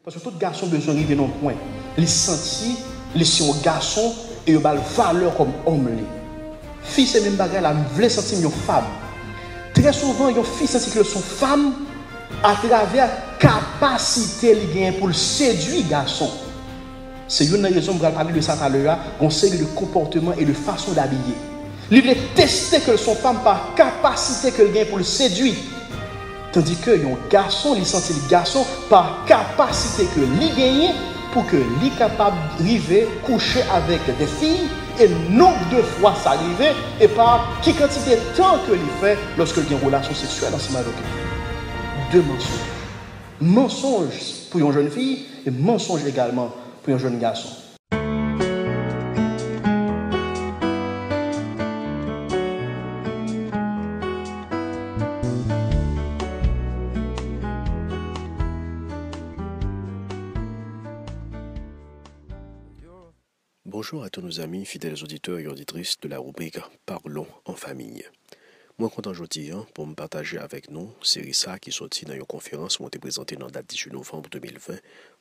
Parce que tout garçon besoin d'arriver dans le point. Il sentit, il est un garçon et il a la valeur comme homme. Fille, c'est même bagarre là, il veut sentir une femme. Très souvent, une fille sentit que son femme à travers la capacité qu'il a pour le séduire garçon. C'est une raison pour parler de ça tout à l'heure, on série de comportements et de façon d'habiller. Il veut tester que son femme par capacité qu'il a pour le séduire. Tandis que un garçon, il sentit le garçon par capacité que lui gagne pour que lui capable d'arriver coucher avec des filles et nombre de fois ça arrive et par qui quantité de temps que il fait lorsqu'il a une relation sexuelle ensemble avec lui. Deux mensonges. Mensonge pour une jeune fille et mensonge également pour un jeune garçon. Bonjour à tous nos amis, fidèles auditeurs et auditrices de la rubrique Parlons en famille. Moi, content aujourd'hui pour me partager avec nous série ça qui sortit dans une conférence où on était présenté dans la date 18 novembre 2020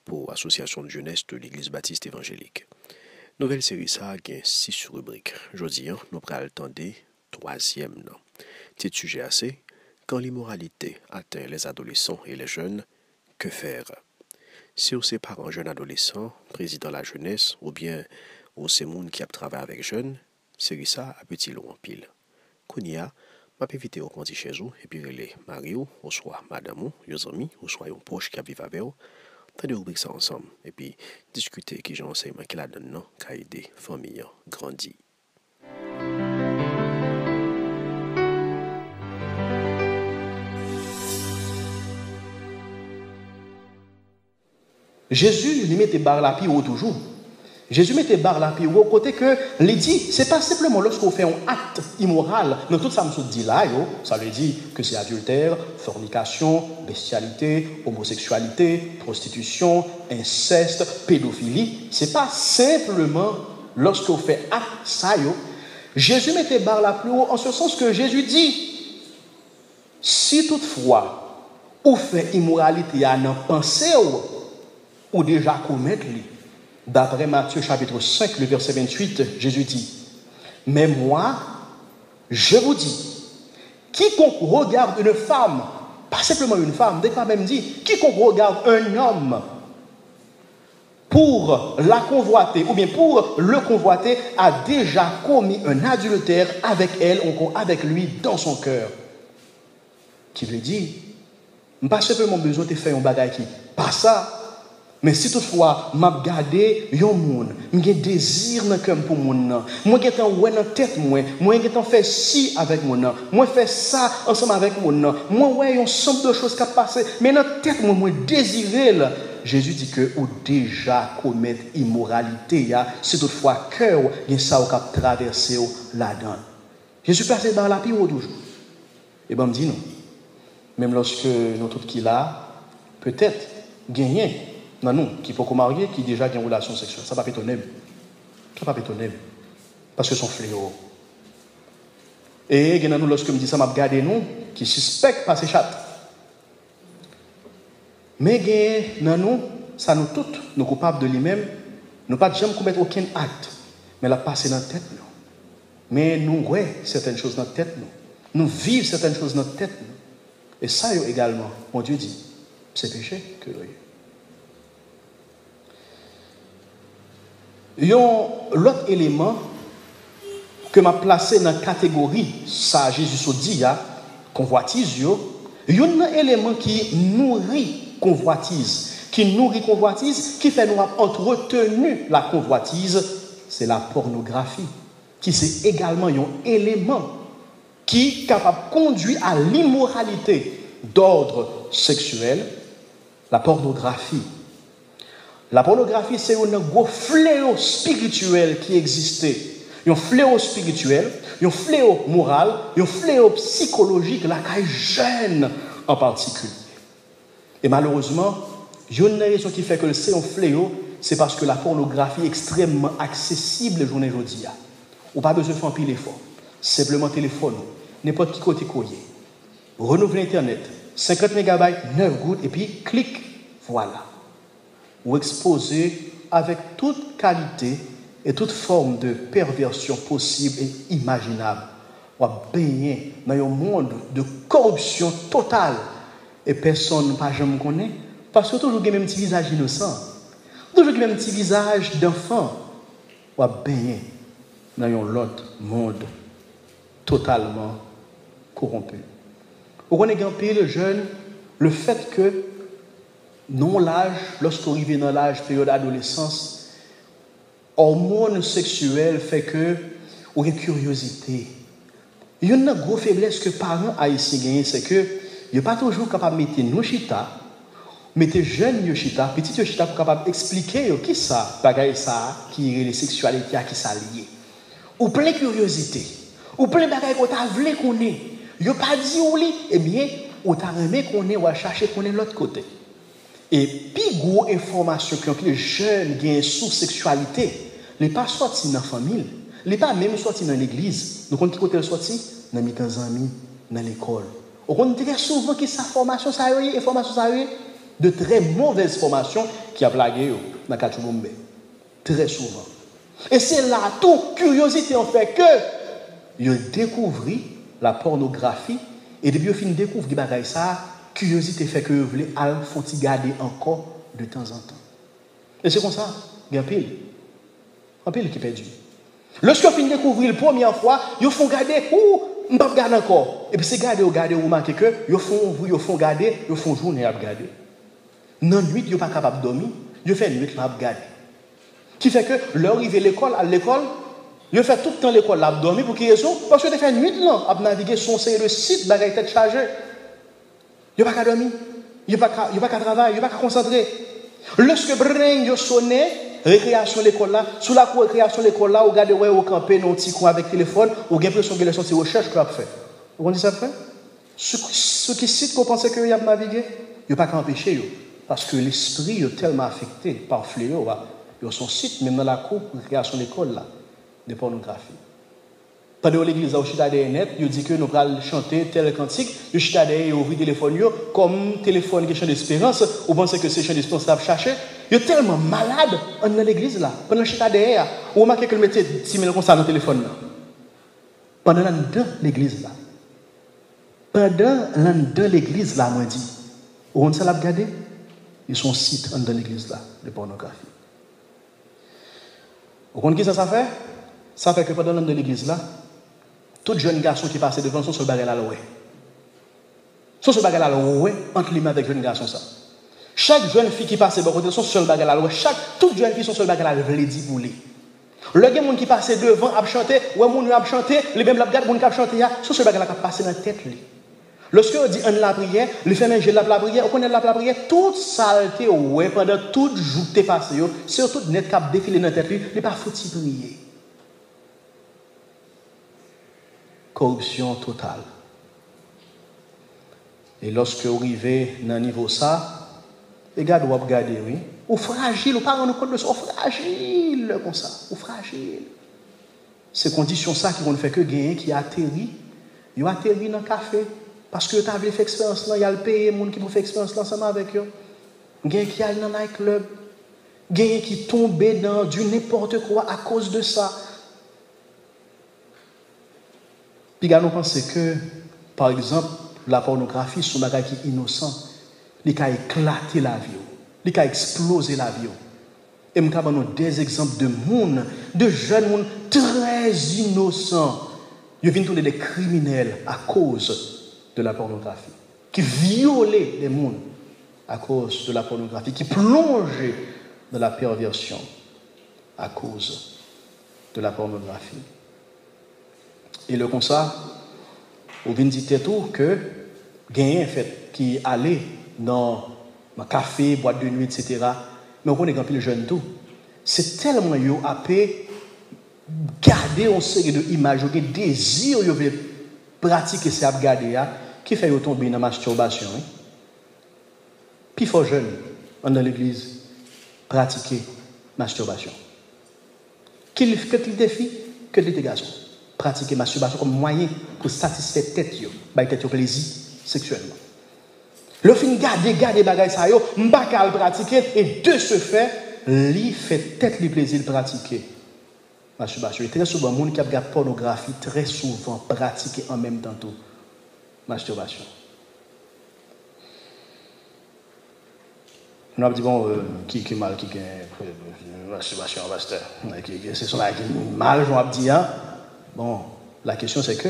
pour l'Association de jeunesse de l'Église baptiste évangélique. Nouvelle série ça a 6 rubriques. Aujourd'hui, nous allons attendre troisième. Petit sujet assez, quand l'immoralité atteint les adolescents et les jeunes, que faire? Si vous êtes parents jeunes adolescents, président de la jeunesse ou bien ou c'est monde qui a travaillé avec jeunes, c'est ça à petit long en pile. Kounia, m'a invité au conti chez vous et puis les Mario, ou soit madame, vos amis, ou soit un proche qui a vécu avec vous, de rubrique ça ensemble et puis discuter qui j'ai enseignement qu'il a donné, qui a aidé famille grandir. Jésus lui mettait barre la pire toujours. Jésus mettait barre la pire au côté que il dit, c'est pas simplement lorsqu'on fait un acte immoral, dans tout ça me dit là, ça veut dire que c'est adultère, fornication, bestialité, homosexualité, prostitution, inceste, pédophilie. C'est pas simplement lorsqu'on fait acte ça, Jésus mettait barre la plus haut en ce sens que Jésus dit, si toutefois on fait immoralité à n'en penser ou déjà commettre lui. D'après Matthieu chapitre 5, le verset 28, Jésus dit, mais moi, je vous dis, quiconque regarde une femme, pas simplement une femme, des fois même dit, quiconque regarde un homme pour la convoiter, ou bien pour le convoiter, a déjà commis un adultère avec elle, ou avec lui dans son cœur. Qui veut dire, pas simplement besoin de faire un bagage qui, pas ça. Mais si toutefois, m'a gardé yon moun, m'gè désir nan cœur pour moun nan. Moi gè tan wè nan tête moi gè tan fait ci avec moun nan. Moi fait ça ensemble avec moun nan. Moi ouais yon ensemble de choses qui passé, mais dans tête moi désirer là. Jésus dit que ou déjà commettre immoralité ya, si toutefois cœur gen ça ou cap traverser là-dedans. Jésus passe par la pire toujours. Et ben me dit non. Même lorsque nous tout qui là, peut-être gagner non, nous, qui peut marier, qui déjà a une relation sexuelle. Ça ne va pas étonner. Ça ne va pas étonner. Parce que c'est un fléau. Et nous, lorsque je me dis ça, je regarde nous, qui suspectent pas ces chattes. Mais nous, ça nous toutes, nous coupables de lui-même, nous pas jamais commettre aucun acte. Mais la passer dans la tête, nous. Mais nous, ouais, certaines choses dans la tête, nous. Nous vivons certaines choses dans la tête, nous. Et ça, également, mon Dieu dit, c'est péché que oui. L'autre élément que m'a placé dans la catégorie, ça Jésus dit, convoitise, il y a un élément qui nourrit convoitise, qui fait nous entretenir la convoitise, c'est la pornographie, qui c'est également un élément qui est capable de conduire à l'immoralité d'ordre sexuel, la pornographie. La pornographie, c'est un gros fléau spirituel qui existait. Un fléau spirituel, un fléau moral, un fléau psychologique, la caille jeune en particulier. Et malheureusement, il y a une raison qui fait que c'est un fléau, c'est parce que la pornographie est extrêmement accessible aujourd'hui. On n'a pas besoin de faire un pile effort. Simplement téléphone, n'importe qui côté courrier. Renouveler Internet, 50 MB, 9 gouttes, et puis clic, voilà. ou exposé avec toute qualité et toute forme de perversion possible et imaginable. Ou baigner dans un monde de corruption totale. Et personne ne peut jamais connaître. Parce que toujours le même petit visage innocent. Toujours le même petit visage d'enfant. Ou baigner dans un autre monde totalement corrompu. Vous connaissez un pays, le jeune, le fait que, non l'âge, lorsqu'on arrive dans l'âge, période d'adolescence, hormones sexuelles fait que, ou une curiosité. Il y a une grosse faiblesse que les parents haïtiens gagnent, c'est que, ils ne sont pas toujours capables de mettre nos chita, mettre jeunes yoshita, petit yoshita pour capable d'expliquer qui ça, bagaille ça, qui est les sexualités, qui ça lié. Ou plein de curiosité, ou plein de bagaille qu'on t'a voulu qu'on est. Il n'y a pas dit ou li, eh bien, on t'a remis qu'on est, ou à chercher qu'on est de l'autre côté. Et puis, gros information que les jeunes gagnent sous sexualité, ils ne sont pas sortis dans la famille, ils ne sont pas même sortis dans l'église. Nous comptons qui côté sorti dans mes amis, dans l'école. On compte très souvent que sa formation, ça a eu, information, ça a eu, de très mauvaises formations qui a blagué dans Kachumombe. Très souvent. Et c'est là, toute curiosité en fait que, ils découvrent la pornographie, et depuis qu'ils découvrent des bagailles ça, curiosité fait que vous voulez garder encore de temps en temps. Et c'est comme ça, il y a un pile qui est perdu. Lorsqu'ils finissent de découvrir la première fois, ils font garder, ou pas garder encore. Et puis c'est garder, vous remarquez que, ils font garder, ils font journée à garder. Dans la nuit, ils ne sont pas capables de dormir, ils font nuit à garder. Qui fait que, leur arrivée à l'école, ils font tout le temps l'école à dormir pour qu'ils raison parce que ils font nuit là, à naviguer son le site, bagaille tête chargée. Ils ne sont pas dormir, ils ne sont pas travailler, ils ne sont pas concentrer. Lorsque brin yo sonné, récréation l'école là, sous la cour récréation l'école là, vous regardez ouais au camper dans petit coin avec téléphone, ou avez l'impression que les sorties recherche qu'on a fait. Vous comprenez ça fait? Ce qui cite qu'on pensait qu'il y a navigué, il n'y a pas qu'à empêcher yo, parce que l'esprit est tellement affecté par fléau, il son site même dans la cour récréation l'école là, de pornographie. Pendant l'église au chita des net, il dit que nous allons chanter tel cantique, le chita des ouvrir téléphone comme téléphone qui chante d'espérance, ou pensez que c'est chant d'espérance à chercher. Il est tellement malade dans l'église là, pendant le chita des ou remarquez que le mettait 6 000 comme ça dans le téléphone là. Pendant l'église là. Pendant l'église là, moi dit, on s'est regardé, ils sont sites dans l'église là de pornographie. Vous comprenez qui ça fait? Ça fait que pendant l'église là, tout jeune garçon qui passe devant son seul bagage à l'oué. Son seul bagage à l'oué, entre les mains avec jeune garçon ça. Chaque jeune fille qui passe devant côté son seul bagage à l'oué, toute jeune fille son seul bagage à l'oué, dit pour lui. Le gars qui passe devant a chanté, ou moun a chanté, les mêmes la regarde moun qui a chanté, son seul bagage qui passe dans la tête lui. Lorsque on dit on la prière, le fait manger la prière, on connaît la prière, toute saleté ouais pendant toute jour t'es passé yo, surtout net cap défilé dans tête lui, n'est pas foutu prier. Corruption totale. Et lorsque vous arrivez dans un niveau ça, les gars doivent regarder, oui. Ou fragile, ou pas rendre compte de ça, ou fragile comme ça, ou fragile. Ces conditions ça qui vont faire que gagner qui atterrit, il atterrit dans le café. Parce que tu as fait expérience là, il y a le pays, les gens qui ont fait expérience là ensemble avec eux. Il y a qui allent dans un club. Il y a qui tombent dans du n'importe quoi à cause de ça. Puis nous pensons que, par exemple, la pornographie, c'est un bagage qui est innocent. Il a éclaté la vie. Il a explosé la vie. Et nous avons des exemples de monde, de jeunes gens très innocents. Ils viennent tourner des criminels à cause de la pornographie, qui violaient les mondes à cause de la pornographie, qui plongeaient dans la perversion à cause de la pornographie. Et le comme ça, on vient dire tout que gagnent fait qui allait dans un café, boîte de nuit, etc. Mais on connaît quand le jeune tout. C'est tellement yo après garder une série de images, un désir yo veut pratiquer ça regarder qui fait tomber dans la masturbation. Hein? Puis il faut jeune dans l'église pratiquer masturbation. Quel défi que les garçons pratiquer masturbation comme moyen pour satisfaire tête yo, bailler tête au plaisir sexuellement. Le fin garder bagay sa yo, m'pa ka le pratiquer et de ce fait, li fait tête li plaisir de pratiquer. Masturbation. Très souvent, moun qui regarde pornographie très souvent pratiquer en même temps tout. Masturbation. On a dit bon qui mal qui masturbation pasteur. C'est ça qui mal j'en a dit hein. Bon, la question c'est que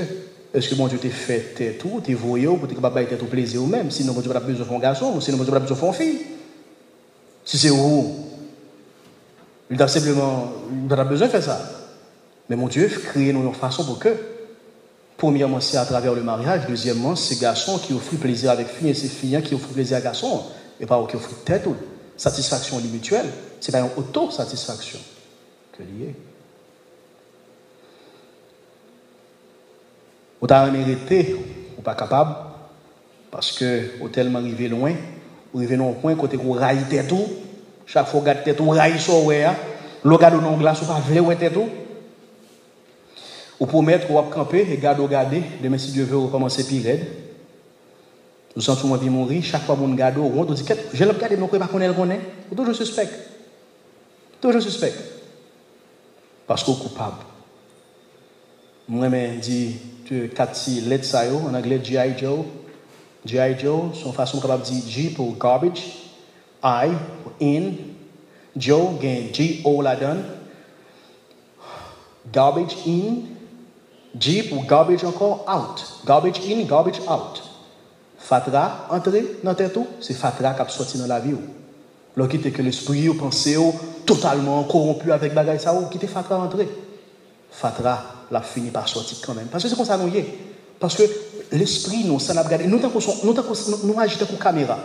est-ce que bon Dieu t'a fait tout, t'es voyé pour être capable de tout plaisir ou même sinon bon Dieu pas besoin de un garçon, sinon bon Dieu pas besoin de une fille. Si c'est où il a simplement il n'a pas besoin de faire ça. Mais mon Dieu crée nous une façon pour que premièrement c'est à travers le mariage, deuxièmement c'est garçon qui offre plaisir avec fille et c'est filles qui offrent plaisir à garçon. Et pas qui offre tête ou satisfaction mutuelle, c'est pas une auto-satisfaction que lié. Ou t'as mérité, ou pas capable, parce que ou tellement arrivé loin, ou arrivé dans un point côté qu'on raille tête tout, chaque fois garde tête ou raille so ouais, le garde non glace ou pas vle ouais tête tout. Ou promettre ou à camper et garder, demain si Dieu veut recommencer pire raide. Nous sommes tous bien mourir, chaque fois mon garde au rond, on dit que je l'ai regardé, mais on ne connaît, ou toujours suspect. Toujours suspect. Parce qu'on est coupable. Moi-même, dit, tu as lettre ça en anglais, G.I. Joe. G.I. Joe, son façon capable de dire G pour garbage, I pour in, Joe, G.O. la donne. Garbage in, G pour garbage encore out. Garbage in, garbage out. Fatra, entrer dans tête tout, c'est fatra qui a sorti dans la vie. Lorsqu'il était que l'esprit ou pensée totalement corrompu avec bagay ça ou qui était fatra entrer. Fatra l'a fini par sortir quand même. Parce que c'est comme ça nous y est. Parce que l'esprit nous ça n'a regardé nous agissons comme caméra.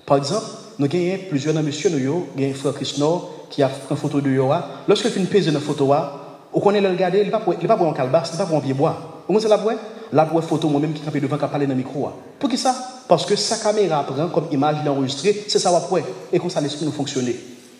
Par exemple, nous avons plusieurs monsieur nous yo, gagne frère Christno qui a pris une photo de yo. Lorsque tu pèse dans photo on connaît le regarder, il pas pour un calebasse, il pas pour un pied bois. Comment c'est la boîte? La photo moi-même qui campé devant qui parler dans le micro. Pour qui ça? Parce que sa caméra prend comme image d'enregistrer, c'est ça après. Et comme ça l'esprit nous fonctionne.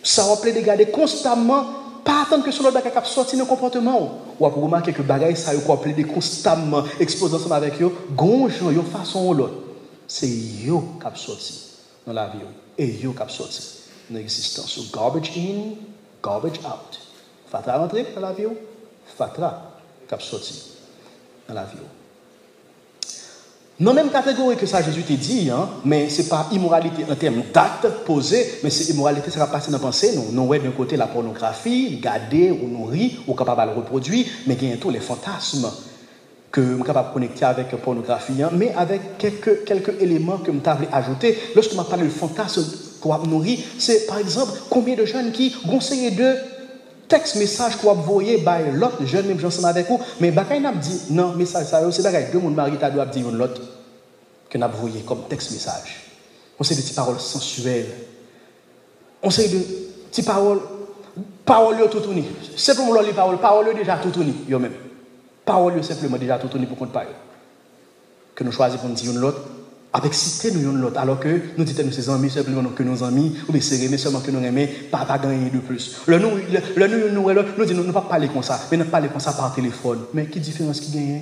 Ça va plaît de garder constamment, pas attendre que sur le bagage qui sorti dans le comportement. Ou à remarquer que bagage ça va plaît constamment, exposer ensemble avec eux, gonjon yo façon ou l'autre. C'est yo qui a sorti dans la vie et yo qui a sorti dans l'existence. So, garbage in, garbage out. Fatra rentrer dans la vie, fatra qui a sorti dans la vie. Non, même catégorie que ça Jésus t'a dit, hein, mais ce n'est pas immoralité en termes d'actes posés, mais c'est immoralité, ça va passer dans la pensée. Nous voyons d'un côté la pornographie, garder ou nourrir, ou capable de le reproduire, mais il y a tous les fantasmes que je suis capable de connecter avec la pornographie, hein, mais avec quelques éléments que je vais ajouter. Lorsque je parle de fantasme pour nourrir, c'est par exemple combien de jeunes qui conseillent de texte message qu'on va envoyer par l'autre jeune même ensemble avec vous mais bakay n'a dit non message ça c'est bagay deux monde mari ta doit dire l'autre que n'a envoyé comme texte message on sait des petites paroles sensuelles on sait de petites paroles tout tourné simplement les paroles déjà tout tourné yo même paroles simplement déjà tout tourné pour compte pas que nous choisissons pour dire l'autre avec citer nous l'autre alors que nous disons nous ses amis simplement que nos amis ou bien c'est mais seulement que nous aimons pas gagner de plus nous disons nous pas parler comme ça mais nous parler comme ça par téléphone mais quelle différence qui gagne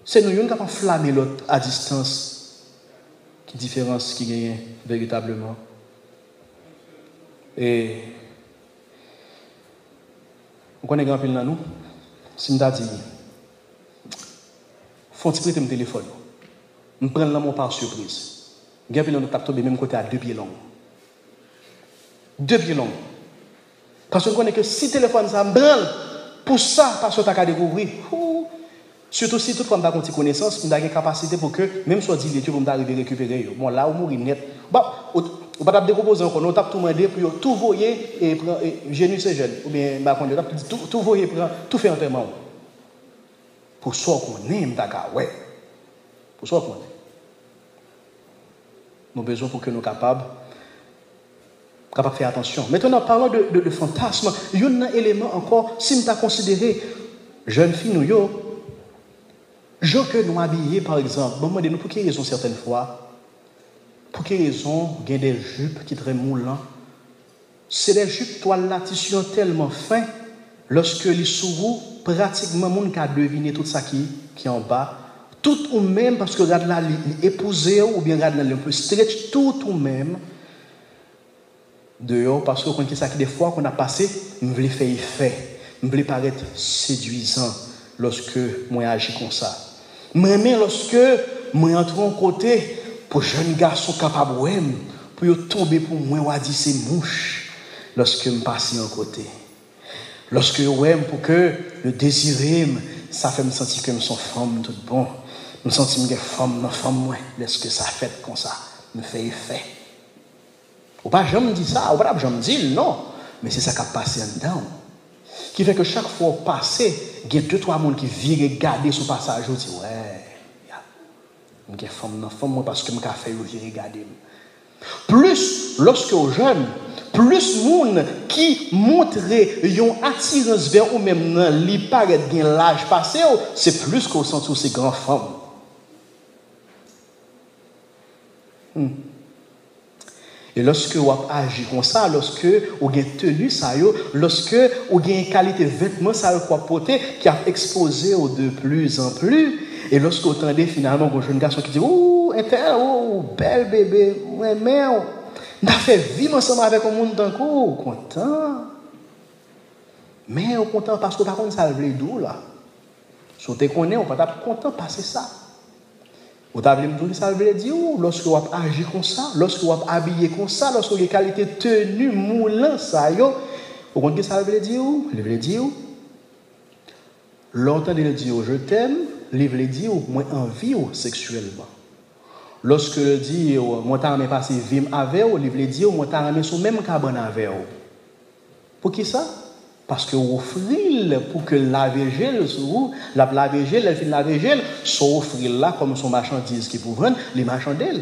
c'est nous qui avons flammer l'autre à distance quelle différence qui gagne véritablement et on connaît grand pile dans nous si nous dit faut-il prêter mon téléphone je prends l'amour par surprise. Je vais nous taper même côté à 2 pieds longs. 2 pieds longs. Parce qu'on connaît que si le téléphone ça me branle, pour ça, parce que tu as découvrir, surtout si tu as une connaissance, tu as une capacité pour que, même si tu dis que tu vas arriver à récupérer. Bon, là, on mourit net. On va pas décomposer encore, on va tout demander pour tout voyer et prendre, génie c'est jeune. Ou bien, tout voyer, tout faire enterrement. Pour ça qu'on aime, d'accord, ouais. Pour ça qu'on aime. Nous avons besoin pour que nous soyons capables de faire attention. Maintenant, parlons de fantasme. Il y a un élément encore, si nous avons considéré, jeune fille, nous, gens que nous habillés, par exemple, bon, nous, pour quelle raison certaines fois, pour quelle raison, il y a des jupes qui sont très moulantes. C'est des jupes, toile là, tissu tellement fin, lorsque les sous pratiquement, le monde a deviné tout ça qui est en bas, tout ou même, parce que regarde là, l'épousé, ou bien regarde là, un peu stretch, tout ou même, dehors, parce que quand ça qui des fois qu'on a passé, je voulais faire effet, je voulais paraître séduisant lorsque moi agis comme ça. Mais lorsque moi entre en côté, pour jeune garçon capable pour tomber pour moi, on dit c'est mouche, lorsque je passe en côté. Lorsque pour que le désir, ça fait me sentir que je suis femme tout bon. Je me sens que je suis femme, moi. Lorsque ça fait comme ça, me fait effet. Ou pas, je me dis ça, ou pas, je me dis non. Mais c'est ça qui a passé en dedans. Qui fait que chaque fois passé, il y a 2-3 personnes qui viennent regarder ce passage. Je dis, ouais, je suis femme, moi, parce que je fait regarder. Plus, lorsque aux jeunes, plus monde qui montre une attirance vers ou même li paraît bien l'âge passé, c'est plus qu'on sent tous ces grandes femmes. Et lorsque vous agissez comme ça, lorsque vous avez tenu ça, lorsque vous avez une qualité de vêtements ça vous porter qui a exposé de plus en plus, et lorsque vous entendez finalement un jeune garçon qui dit ouh, belle bébé, mais on a fait vivre ensemble avec un monde d'un coup, content. Mais on content parce que par contre ça veut dire là. Si on te connaît, on va pas content passer ça. Vous avez me dire ça veut dire lorsque vous agissez comme ça, lorsque vous habillez comme ça, lorsque vous avez qualité tenue moulant ça vous comprenez ça veut dire il veut dire l'entendre dire je t'aime, il veut dire moi envie sexuellement. Lorsque le dit moi t'as aimé passer vivre avec il veut dire moi t'as aimé sur même cabane avec pour qui ça? Parce que vous offrez pour que la végèle sur la végèle, elle fait la végèle, soit offrir là comme son marchandise qui pour vendre les marchandises.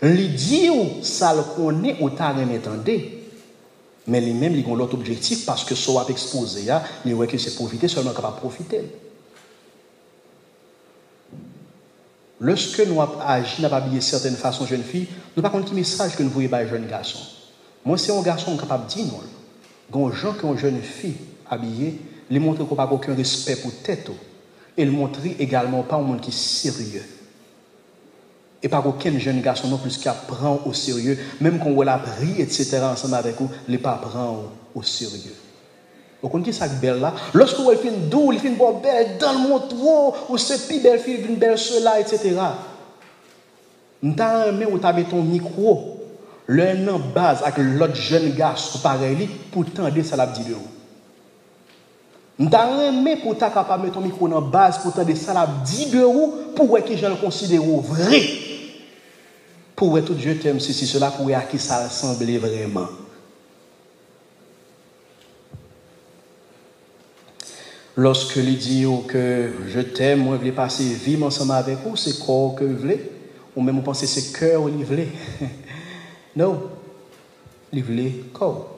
Lui dit ça le connaît ou t'as rien entendu. Mais lui-même il a l'autre objectif parce que soit exposé là, il voit que c'est profiter seulement capable profiter. Lorsque nous agissons, nous habillé de certaines façons jeune fille, nous pas compte qui message que nous voyons par jeune garçon. Moi c'est un garçon capable de dire non. Quand gens qui ont jeune fille habillée, les montrent qu'on n'a pas aucun respect pour tête et le montrer également pas un monde qui est sérieux. Et pas aucun jeune garçon non plus qui apprend au sérieux, même quand on l'a pris, etc. ensemble avec vous, les pas prend au sérieux. Vous connaissez ça belle là? Lorsque vous faites une doux, il fait une bonne belle dans le monde, ou c'est plus belle fille, une belle cela, etc. Nous t'as ou t'as mis ton micro. L'un en base avec l'autre jeune garçon pareil pour tendre ça la dit de vous. N'ta aimé pour ta capable mettre ton micro en base pour tendre ça la dit de vous pour que je le considère vrai. Pour tout je t'aime si cela pour à qui ça ressemble vraiment. Lorsque il dit que je t'aime, moi je veux passer vivre ensemble avec vous, c'est corps que vous voulez ou même vous pensez c'est cœur qu'il voulait. Non, il voulait corps.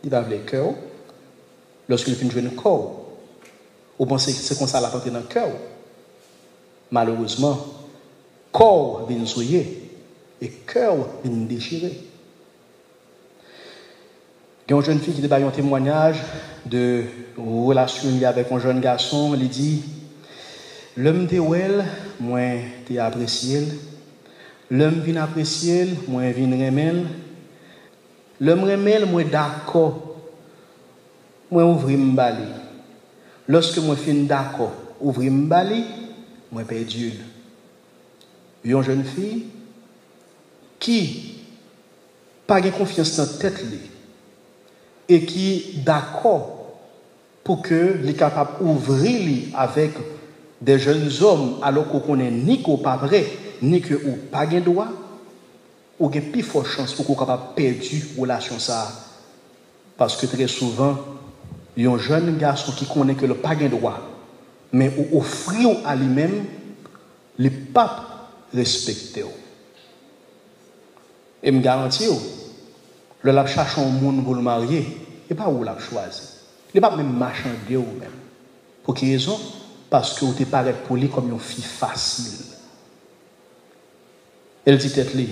Il va vouloir cœur. Lorsqu'il finit de jouer le corps, vous pensez que c'est comme ça la porte dans le cœur. Malheureusement, corps vient souiller et cœur vient déchirer. Il y a une jeune fille qui débat un témoignage de relation avec un jeune garçon. Il dit l'homme de well, moi t'ai apprécié. L'homme vient apprécier, moi vient remettre. L'homme remet, moi d'accord. Moi ouvrir m'bali. Lorsque moi fin d'accord, ouvrir m'bali, moi perdu. Une jeune fille qui pas de confiance dans tête li et qui d'accord pour que les capable ouvrir li avec des jeunes hommes alors qu'on connaît ni qu'on pas vrai ni que ou pas de droit ou une plus forte chance pour qu'on capable perdre relation ça parce que très souvent il y a un jeune garçon qui connaît que le pas de droit mais ou offrir à lui-même les papes respecter et me garantir le l'a chercher un monde pour le marier et pas où l'a choisi il pas même marchander ou même pour quelle raison parce que vous te paraît pour lui comme une fille facile. Elle dit tête li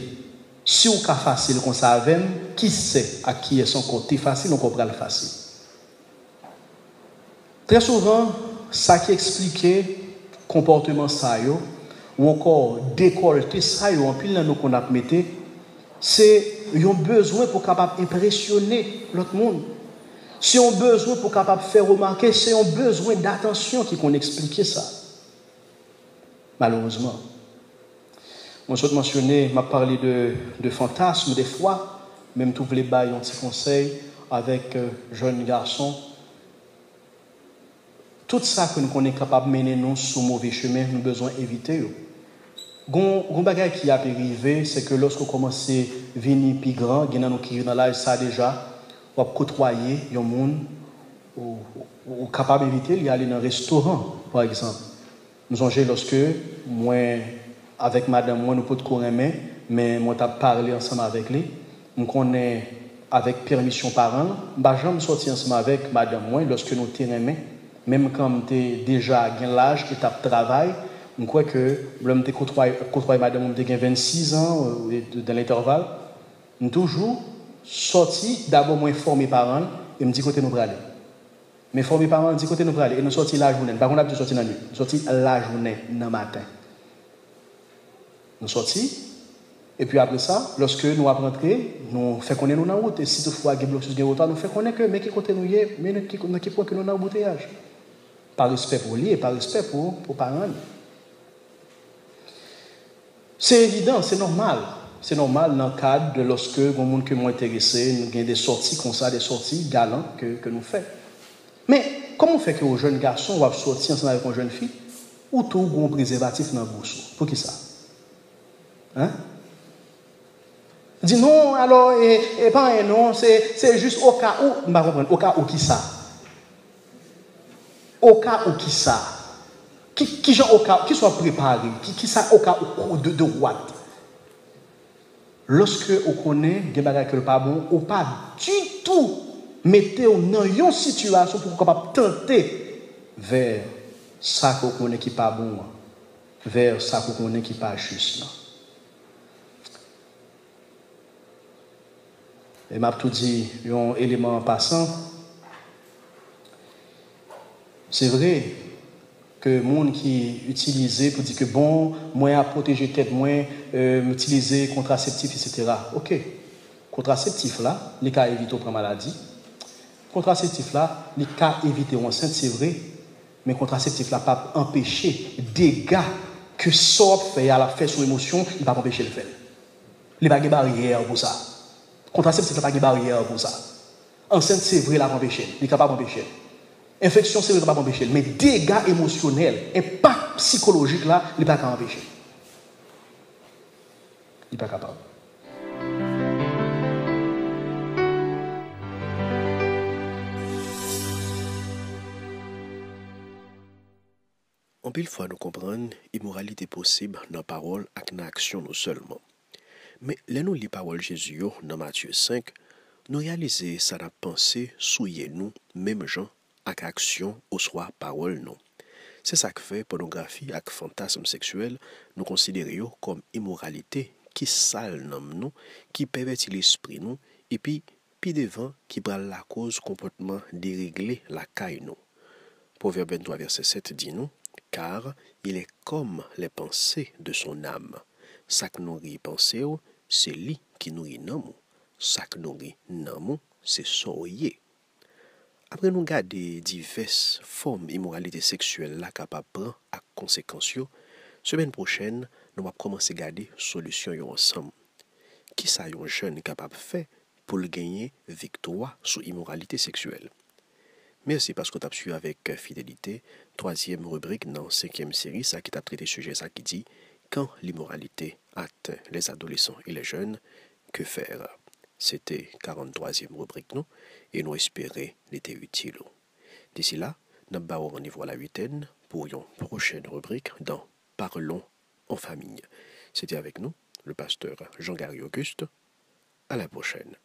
si ou ka facile comme ça avec qui sait à qui est son côté facile on comprend le facile. Très souvent ça qui expliquait comportement ça yo, ou encore décolleté ça yo, en pile dans nous qu'on a metté, c'est un besoin pour capable impressionner l'autre monde. C'est un besoin pour capable faire remarquer, c'est un besoin d'attention qui qu'on expliquer ça. Malheureusement. Moi, je mentionné, m'a parlé de fantasmes des fois, même tous les bails un petit conseil avec jeunes garçons. Tout ça que nous sommes capables de mener nous sur mauvais chemin, nous avons besoin d'éviter. Un bagage qui a arrivé, c'est que lorsqu'on commence à venir plus grand, qui dans l'âge ça déjà, on va côtoyer un monde ou capable d'éviter d'aller dans un restaurant, par exemple. Nous songez lorsque moi avec madame moi nous pouvons courir mais moi t'ai parlé ensemble avec lui, nous connaît avec permission parents, bah jamais sorti ensemble avec madame moi lorsque nous t'aimons même quand tu déjà gain l'âge et tu travail, je crois que l'homme te côtoie madame on te 26 ans dans l'intervalle, nous toujours sorti d'abord moi informer parents et me dit côté nous pour aller. Mais former parents dit côté nous pour aller et nous sorti la journée, par contre on a sorti dans la nuit, sorti la journée dans matin. Nous sortis et puis après ça, lorsque nous avons rentré, nous fait connaître nous dans route et si toutefois il y a bloqué sur route, nous fait connaître que mais qui côté nous y est, mais qui point que nous dans embouteillage. Par respect pour lui et par respect pour parents. C'est évident, c'est normal. C'est normal dans le cadre de lorsque les gens qui sont intéressés, nous avons des sorties comme ça, des sorties galantes que nous faisons. Mais comment on fait que les jeunes garçons vont sortir ensemble avec une jeune fille ou tout un préservatif dans la bouche? Pour qui ça? Hein? Dis non, alors, et pas non, c'est juste au cas où, je ne comprends pas, au cas où qui ça? Au cas où qui ça? Qui genre au cas qui soit préparé, qui ça au cas où de droite. Lorsque on connaît des bagages que pas bon, ou pas du tout mettez dans une situation pour capable tenter vers ça qu'on connaît qui pas bon, vers ça qu'on connaît qui pas juste là. Et m'a tout dit un élément en passant. C'est vrai que les gens qui utilisent pour dire que bon, moi à protéger tête, moi utiliser contraceptif, etc. Ok, contraceptif là, les cas éviter prendre maladie. Contraceptif là, les cas éviter enceinte, c'est vrai, mais contraceptif là pas empêcher dégâts que ça fait à la fait sur l'émotion, il va pas empêcher le faire. Il n'y a pas de barrière pour ça. Contraceptif, il n'y a pas de barrière pour ça. Enceinte, c'est vrai, la empêcher. Il n'est capable d'empêcher. Infection, c'est vrai, il n'est pas empêcher. Mais dégâts émotionnels, impact psychologique, là, il n'est pas capable d'empêcher. Il n'est pas capable. En pile fois, nous comprenons immoralité possible dans la parole et dans l'action nous seulement. Mais là nous lis parole Jésus dans Matthieu 5, nous réalisons ça n'a pensé souiller nous, même gens, avec action ou soit parole non. C'est ça que fait pornographie et fantasme sexuel nous considérons comme immoralité qui sale dans nous, qui pervertit l'esprit nous, et puis devant qui prend la cause comportement déréglé la caille nous. Proverbe 23 verset 7 dit nous, car il est comme les pensées de son âme. Ça que nourrit pensée, c'est lui qui nourrit nous. Ça que nourrit nous, c'est soyez. Après nous garder diverses formes d'immoralité sexuelle là capable prendre à conséquences, semaine prochaine, nous allons commencer à garder solution ensemble. Qui ça un jeune capable faire pour gagner victoire sur l'immoralité sexuelle? Merci parce que tu as suivi avec fidélité. Troisième rubrique dans 5e série, ça qui t'a traité sujet, ça qui dit quand l'immoralité atteint les adolescents et les jeunes, que faire? C'était 43e rubrique, non? Et nous espérons l'été utile. D'ici là, nous allons rendez-vous à la 8e pour une prochaine rubrique dans Parlons en famille. C'était avec nous, le pasteur Jean-Gary Auguste. À la prochaine.